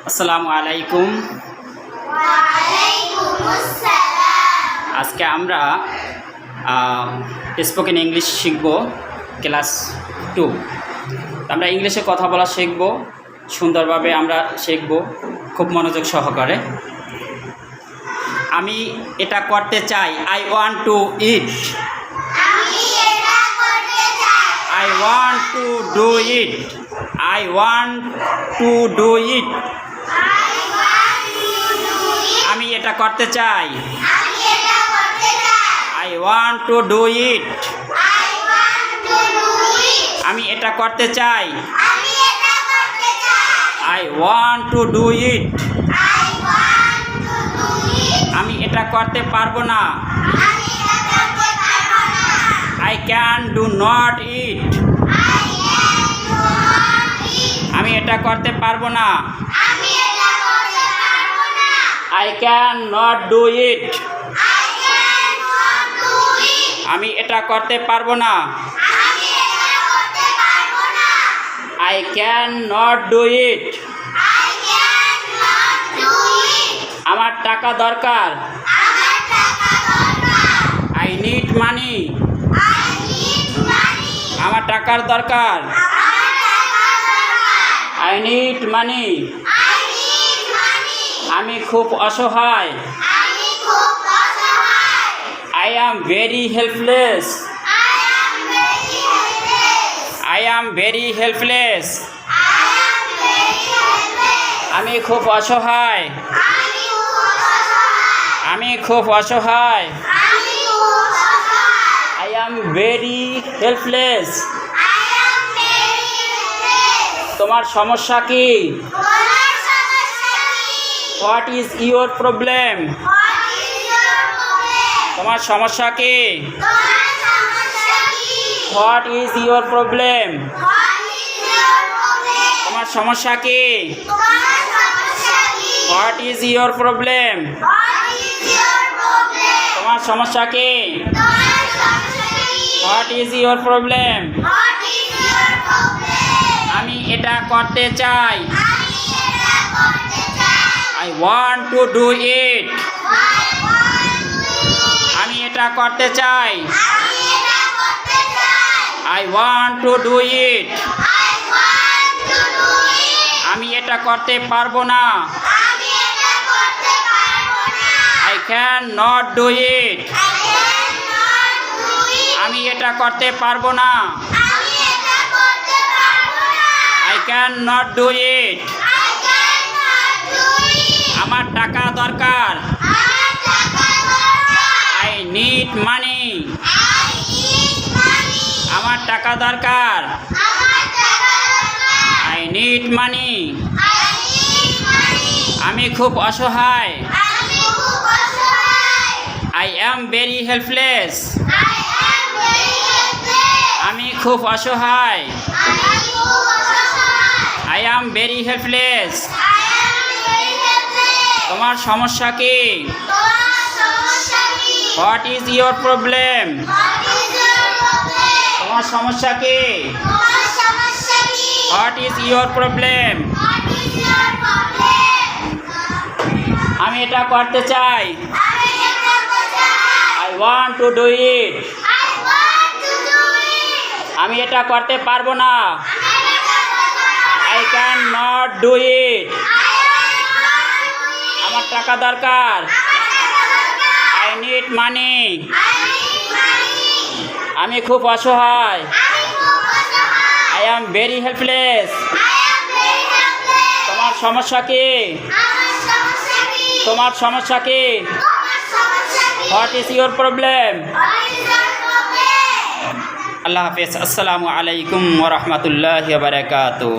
আসসালামু আলাইকুম। আজকে আমরা স্পোকেন ইংলিশ শিখব, ক্লাস 2। আমরা ইংলিশে কথা বলা শিখব, সুন্দরভাবে আমরা শিখব, খুব মনোযোগ সহকারে। আমি এটা করতে চাই, I want to it. I want to do it. I want to do it. আমি এটা করতে চাই। I want to do it. আমি এটা করতে চাই। I want to do it. আমি এটা করতে পারবো না। I can do not eat. আমি এটা করতে পারবো না। I can not do it. আমি এটা করতে পারবো না। I can not do it. আমার টাকা দরকার। I need money. আমার টাকার দরকার। I need money. আমি খুব অসহায়। I am very helpless. I am very helpless. আমি খুব অসহায়। আমি খুব অসহায়। I am very helpless. তোমার সমস্যা কি? What is your problem? তোমার সমস্যা কি? What is your problem? তোমার সমস্যা কি? What is your problem? তোমার সমস্যা কি? What is your problem? আমি এটা করতে চাই। I want to do it. আমি এটা করতে চাই। I want to do it. আমি এটা করতে পারবো না। I can not do it. আমি এটা করতে পারবো না। I can not do it. আমার টাকা দরকার। I need money. আমার টাকা দরকার। I need money. আমি খুব অসহায়। I am very helpless. আমি খুব অসহায়। I am very helpless. তোমার সমস্যা কি? What is your problem? তোমার সমস্যা কি? What is your problem? আমি এটা করতে চাই। I want to do it. আমি এটা করতে পারবো না। I can not do it. আমার টাকা দরকার। I need money. আমি খুব অসহায়। I am very helpless. তোমার সমস্যা কি? তোমার সমস্যা কি? What is your problem? আল্লাহ হাফেজ। আসসালামু আলাইকুম ওয়া রাহমাতুল্লাহি ওয়া বারাকাতুহু।